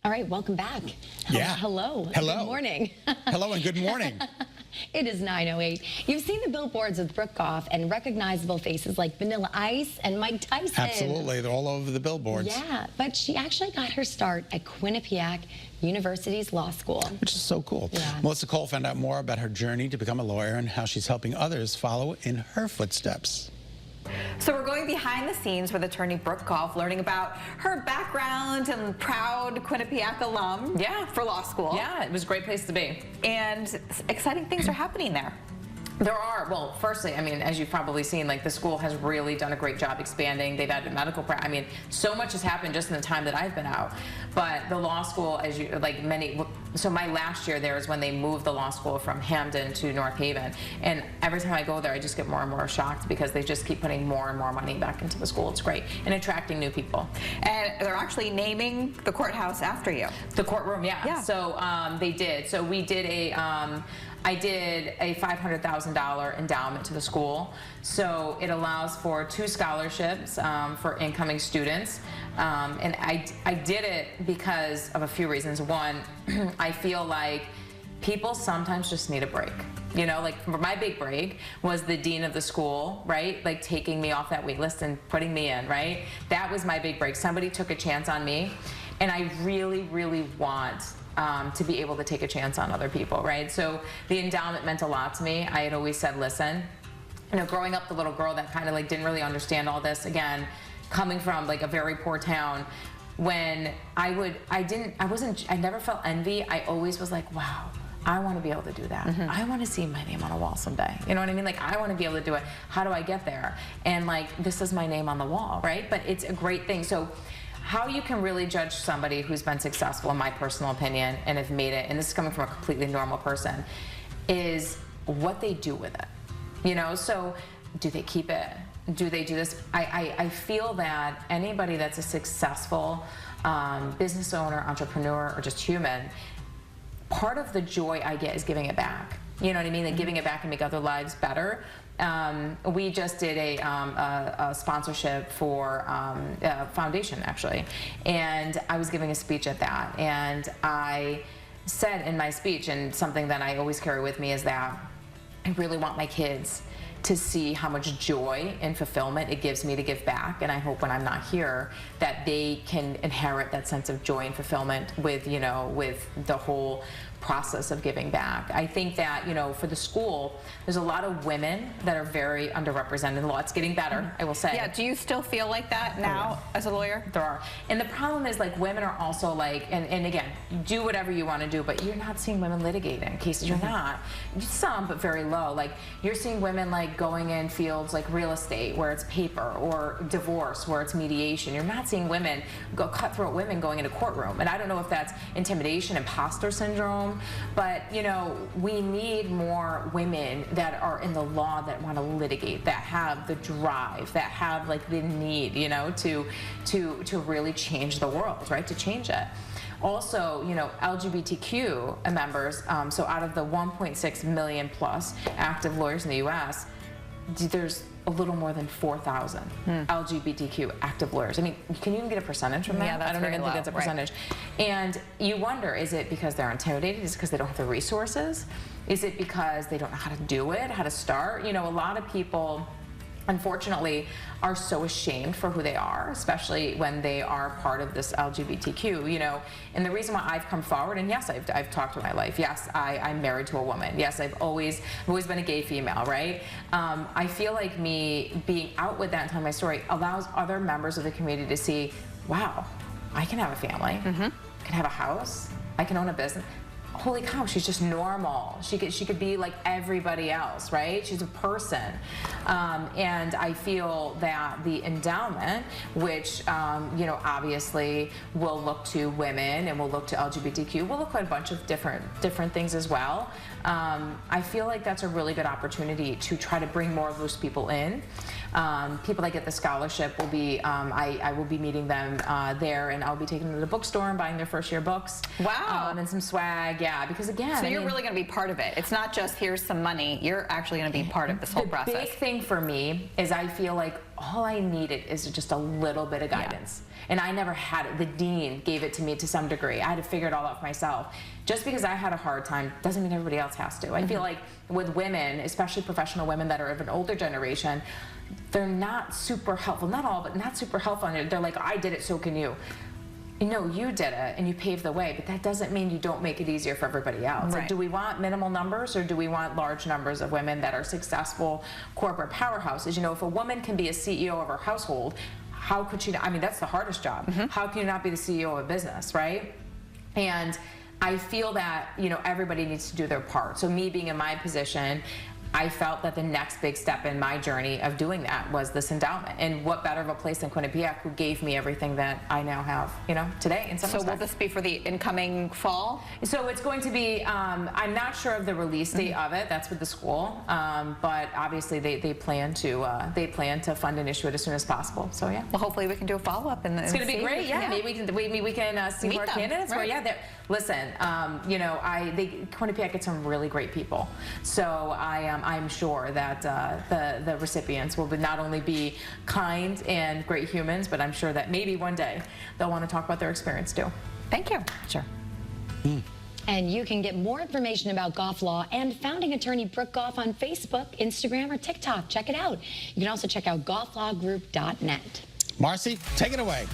All right, welcome back. Yeah. Hello. Hello. Good morning. Hello and good morning. It is 9:08. You've seen the billboards with Brook Goff and recognizable faces like Vanilla Ice and Mike Tyson. Absolutely. They're all over the billboards. Yeah, but she actually got her start at Quinnipiac University's law school. Which is so cool. Yeah. Melissa Cole found out more about her journey to become a lawyer and how she's helping others follow in her footsteps. So we're going behind the scenes with attorney Brook Goff, learning about her background and proud Quinnipiac alum. Yeah. For law school. Yeah, it was a great place to be. And exciting things are happening there. There are, well, firstly, I mean, as you've probably seen, like the school has really done a great job expanding. They've added medical practice. I mean, so much has happened just in the time that I've been out. But the law school, as you, like many, so my last year there is when they moved the law school from Hamden to North Haven. And every time I go there, I just get more and more shocked because they just keep putting more and more money back into the school. It's great. And attracting new people. And they're actually naming the courthouse after you. The courtroom, yeah. Yeah. So they did. So we did I did a $500,000 endowment to the school. So it allows for 2 scholarships for incoming students. And I did it because of a few reasons. One, I feel like people sometimes just need a break. You know, like my big break was the dean of the school, right? Like taking me off that wait list and putting me in, right? That was my big break. Somebody took a chance on me. And I really, really want to be able to take a chance on other people, right? So the endowment meant a lot to me. I had always said, listen, you know, growing up the little girl that kind of like didn't really understand all this, again, coming from like a very poor town, when I never felt envy. I always was like, wow, I want to be able to do that. I want to see my name on a wall someday. You know what I mean? Like, I want to be able to do it. How do I get there? And like, this is my name on the wall, right? But it's a great thing. So how you can really judge somebody who's been successful, in my personal opinion, and have made it, and this is coming from a completely normal person, is what they do with it. You know, so do they keep it? Do they do this? I feel that anybody that's a successful business owner, entrepreneur, or just human, part of the joy I get is giving it back. You know what I mean? Like giving it back and make other lives better. We just did a sponsorship for a foundation, actually, and I was giving a speech at that, and I said in my speech, and something that I always carry with me is that I really want my kids to see how much joy and fulfillment it gives me to give back, and I hope when I'm not here that they can inherit that sense of joy and fulfillment with, you know, with the whole process of giving back. I think that, you know, for the school, there's a lot of women that are very underrepresented in the law. It's getting better, I will say. Yeah, do you still feel like that now as a lawyer? There are. And the problem is, like, women are also like, and again, do whatever you want to do, but you're not seeing women litigate in cases. You're not. Some, but very low. Like, you're seeing women like going in fields like real estate, where it's paper, or divorce, where it's mediation. You're not seeing women, cutthroat women going into courtroom. And I don't know if that's intimidation, imposter syndrome, but, you know, we need more women that are in the law that want to litigate, that have the drive, that have like the need, you know, to really change the world, right? To change it. Also, you know, LGBTQ members, so out of the 1.6 million plus active lawyers in the U.S., there's a little more than 4,000 LGBTQ active lawyers. I mean, can you even get a percentage from that? Yeah, that's I don't even think that's a percentage. Right. And you wonder, is it because they're intimidated? Is it because they don't have the resources? Is it because they don't know how to do it, how to start? You know, a lot of people, unfortunately, are so ashamed for who they are, especially when they are part of this LGBTQ, you know. And the reason why I've come forward, and yes, I've talked with my life. Yes, I'm married to a woman. Yes, I've always been a gay female, right? I feel like me being out with that and telling my story allows other members of the community to see, wow, I can have a family, I can have a house, I can own a business. Holy cow, she's just normal. She could be like everybody else, right? She's a person. And I feel that the endowment, which, you know, obviously will look to women and will look to LGBTQ, will look at a bunch of different things as well. I feel like that's a really good opportunity to try to bring more of those people in. People that get the scholarship will be, I will be meeting them there, and I'll be taking them to the bookstore and buying their first year books. Wow. And some swag. yeah, because again, So you're really going to be part of it. It's not just here's some money. You're actually going to be part of this whole process. The big thing for me is I feel like all I needed is just a little bit of guidance. And I never had it. The dean gave it to me to some degree. I had to figure it all out for myself. Just because I had a hard time doesn't mean everybody else has to. I feel like with women, especially professional women that are of an older generation, they're not super helpful. Not all, but not super helpful. And they're like, I did it, so can you. No, you did it and you paved the way, but that doesn't mean you don't make it easier for everybody else. Right. Like, do we want minimal numbers or do we want large numbers of women that are successful corporate powerhouses? You know, if a woman can be a CEO of her household, how could she not? I mean, that's the hardest job. How can you not be the CEO of a business, right? And I feel that, you know, everybody needs to do their part. So me being in my position, I felt that the next big step in my journey of doing that was this endowment. And what better of a place than Quinnipiac, who gave me everything that I now have, you know, today in some So will respects. this be for the incoming fall? So it's going to be, I'm not sure of the release date of it. That's with the school. But obviously they plan to fund and issue it as soon as possible. So yeah. Well, hopefully we can do a follow-up. It's going to be great. Yeah. Maybe we can see Meet more them, candidates. right. Where, yeah, listen, you know, Quinnipiac gets some really great people. So I'm sure that the recipients will not only be kind and great humans, but I'm sure that maybe one day they'll want to talk about their experience too. Thank you. Sure. And you can get more information about Goff Law and founding attorney Brook Goff on Facebook, Instagram, or TikTok. Check it out. You can also check out gofflawgroup.net. Marcy, take it away.